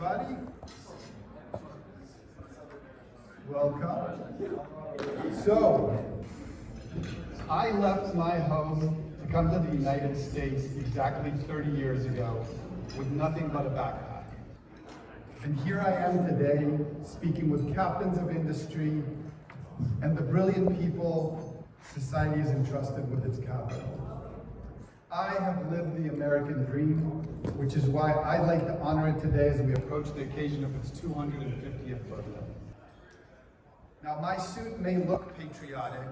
everybody. Welcome. So, I left my home to come to the United States exactly 30 years ago with nothing but a backpack. And here I am today speaking with captains of industry and the brilliant people society is entrusted with its capital. I have lived the American dream, which is why I'd like to honor it today as we approach the occasion of its 250th birthday. Now, my suit may look patriotic,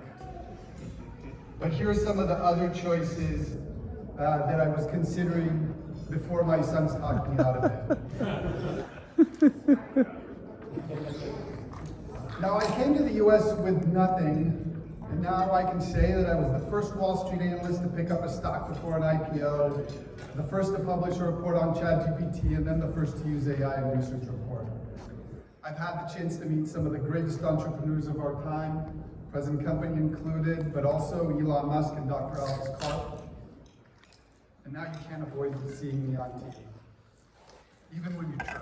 but here are some of the other choices that I was considering before my sons talked me out of it. Now, I came to the US with nothing, and now I can say that I was the first Wall Street analyst to pick up a stock before an IPO, the first to publish a report on ChatGPT, and then the first to use AI in research report. I've had the chance to meet some of the greatest entrepreneurs of our time, present company included, but also Elon Musk and Dr. Alex Karp. And now you can't avoid seeing me on TV, even when you try.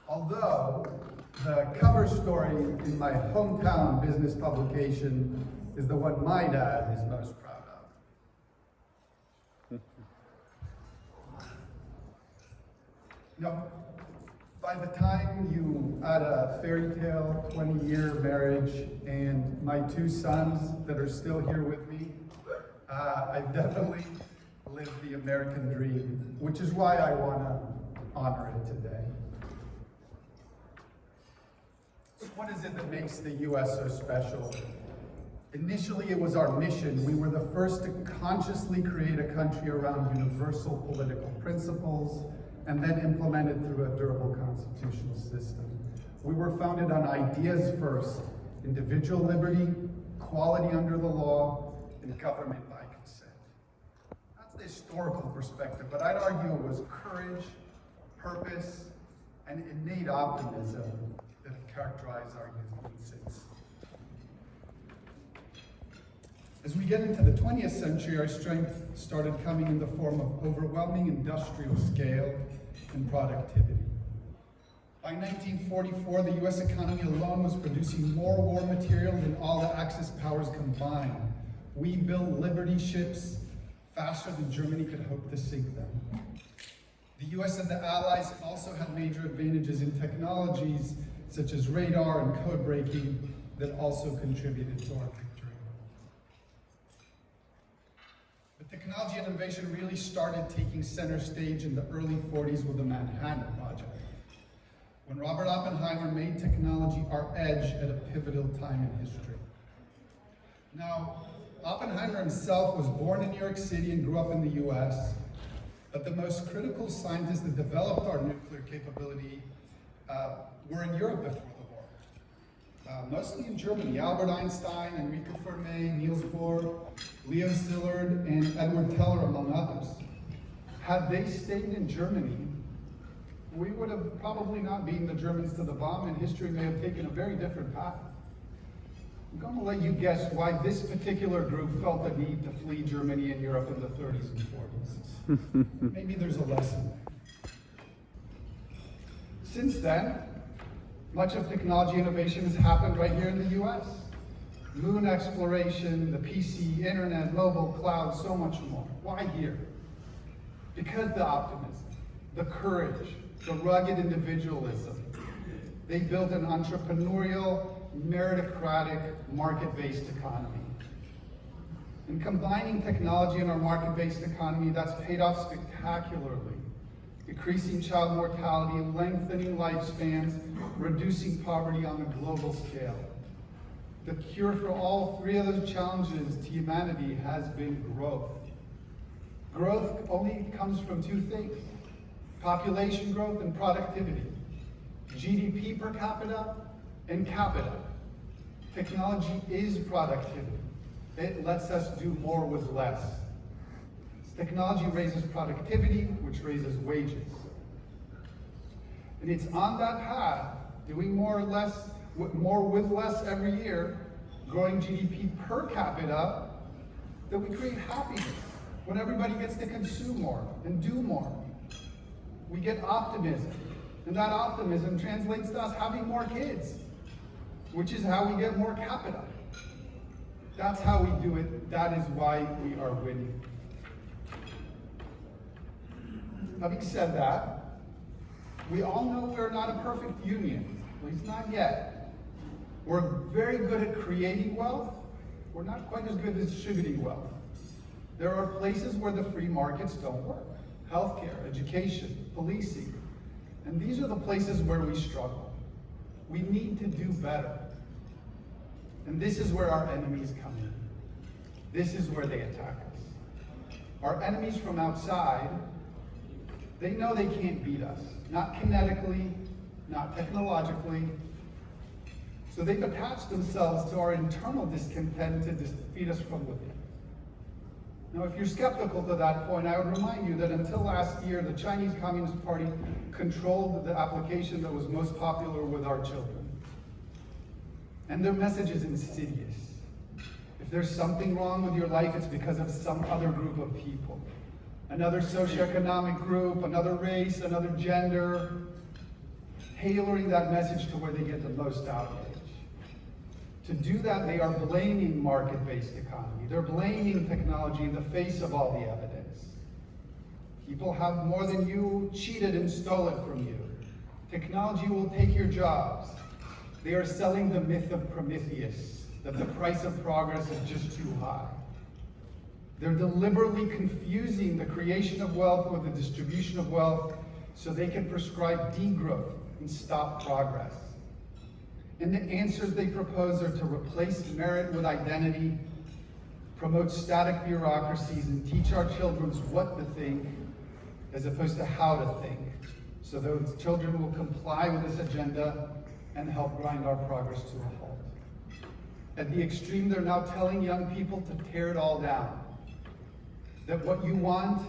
Although the cover story in my hometown business publication is the one my dad is most proud of. Now, by the time you add a fairy tale 20-year marriage and my two sons that are still here with me, I've definitely lived the American dream, which is why I want to honor it today. What is it that makes the US so special? Initially, it was our mission. We were the first to consciously create a country around universal political principles and then implemented through a durable constitutional system. We were founded on ideas first, individual liberty, equality under the law, and government by consent. That's the historical perspective, but I'd argue it was courage, purpose, and innate optimism that have characterized our youth since. As we get into the 20th century, our strength started coming in the form of overwhelming industrial scale and productivity. By 1944, the US economy alone was producing more war material than all the Axis powers combined. We built Liberty ships faster than Germany could hope to sink them. The US and the Allies also had major advantages in technologies such as radar and code breaking that also contributed to our victory. But technology innovation really started taking center stage in the early 40s with the Manhattan Project, when Robert Oppenheimer made technology our edge at a pivotal time in history. Now, Oppenheimer himself was born in New York City and grew up in the US, but the most critical scientists that developed our nuclear capability were in Europe before the war. Mostly in Germany. Albert Einstein, Enrico Fermi, Niels Bohr, Leo Szilard, and Edward Teller, among others. Had they stayed in Germany, we would have probably not beaten the Germans to the bomb, and history may have taken a very different path. I'm going to let you guess why this particular group felt the need to flee Germany and Europe in the 30s and 40s. Maybe there's a lesson there. Since then, much of technology innovation has happened right here in the US. Moon exploration, the PC, internet, mobile, cloud, so much more. Why here? Because the optimism, the courage, the rugged individualism. They built an entrepreneurial, meritocratic, market-based economy. And combining technology and our market-based economy, that's paid off spectacularly. Decreasing child mortality, lengthening lifespans, reducing poverty on a global scale. The cure for all three of those challenges to humanity has been growth. Growth only comes from two things: population growth and productivity. GDP per capita and capita. Technology is productivity. It lets us do more with less. Technology raises productivity, which raises wages. And it's on that path, doing more with less every year, growing GDP per capita, that we create happiness when everybody gets to consume more and do more. we get optimism. And that optimism translates to us having more kids, which is how we get more capita. That's how we do it. That is why we are winning. Having said that, we all know we're not a perfect union, at least not yet. We're very good at creating wealth. We're not quite as good at distributing wealth. There are places where the free markets don't work. Healthcare, education, policing. And these are the places where we struggle. We need to do better. And this is where our enemies come in. This is where they attack us. Our enemies from outside, they know they can't beat us. Not kinetically, not technologically. So they've attached themselves to our internal discontent to defeat us from within. Now, if you're skeptical to that point, I would remind you that until last year, the Chinese Communist Party controlled the application that was most popular with our children. And their message is insidious. If there's something wrong with your life, it's because of some other group of people. Another socioeconomic group, another race, another gender, tailoring that message to where they get the most outrage. To do that, they are blaming market-based economy. They're blaming technology in the face of all the evidence. People have more than you, cheated and stole it from you. Technology will take your jobs. They are selling the myth of Prometheus, that the price of progress is just too high. They're deliberately confusing the creation of wealth with the distribution of wealth so they can prescribe degrowth and stop progress. And the answers they propose are to replace merit with identity, promote static bureaucracies, and teach our children what to think as opposed to how to think, so those children will comply with this agenda and help grind our progress to a halt. At the extreme, they're now telling young people to tear it all down. That what you want,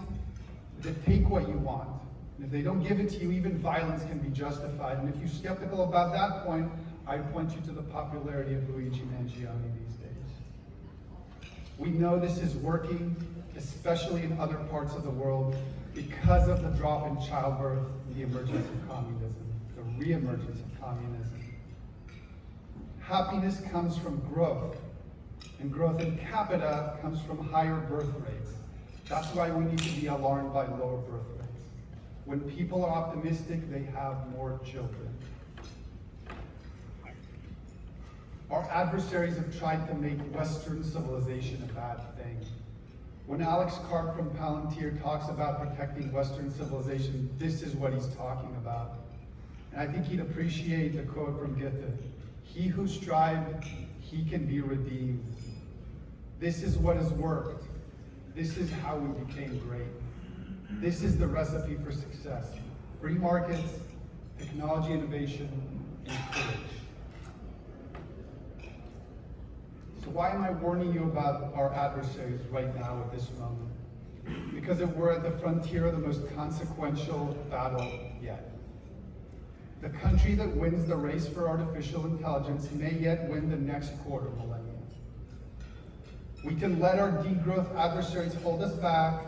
that take what you want. And if they don't give it to you, even violence can be justified. And if you're skeptical about that point, I point you to the popularity of Luigi Mangione these days. We know this is working, especially in other parts of the world, because of the drop in childbirth and the emergence of communism, the re-emergence of communism. Happiness comes from growth, and growth in capita comes from higher birth rates. That's why we need to be alarmed by lower birth rates. When people are optimistic, they have more children. Our adversaries have tried to make Western civilization a bad thing. When Alex Karp from Palantir talks about protecting Western civilization, this is what he's talking about. And I think he'd appreciate the quote from Goethe. He who strived, he can be redeemed. This is what has worked. This is how we became great. This is the recipe for success. Free markets, technology innovation, and courage. So why am I warning you about our adversaries right now at this moment? Because we're at the frontier of the most consequential battle yet. The country that wins the race for artificial intelligence may yet win the next quarter millennium. We can let our degrowth adversaries hold us back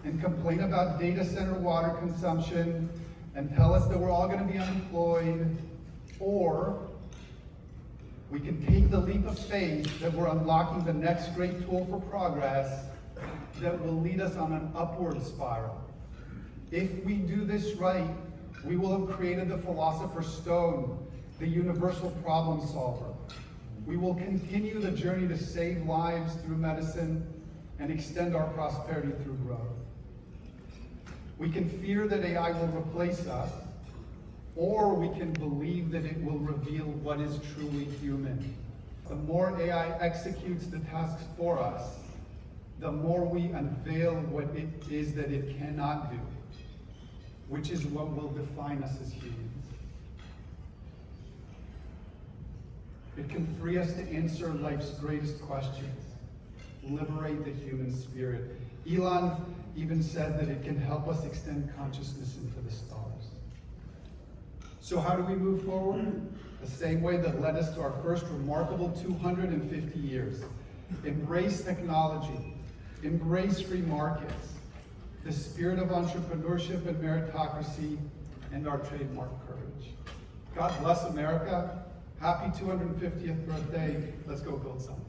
and complain about data center water consumption and tell us that we're all going to be unemployed, or we can take the leap of faith that we're unlocking the next great tool for progress that will lead us on an upward spiral. If we do this right, we will have created the philosopher's stone, the universal problem solver. We will continue the journey to save lives through medicine and extend our prosperity through growth. We can fear that AI will replace us, or we can believe that it will reveal what is truly human. The more AI executes the tasks for us, the more we unveil what it is that it cannot do, which is what will define us as humans. It can free us to answer life's greatest questions, liberate the human spirit. Elon even said that it can help us extend consciousness into the stars. So how do we move forward? The same way that led us to our first remarkable 250 years. Embrace technology, embrace free markets, the spirit of entrepreneurship and meritocracy, and our trademark courage. God bless America. Happy 250th birthday. Let's go build something.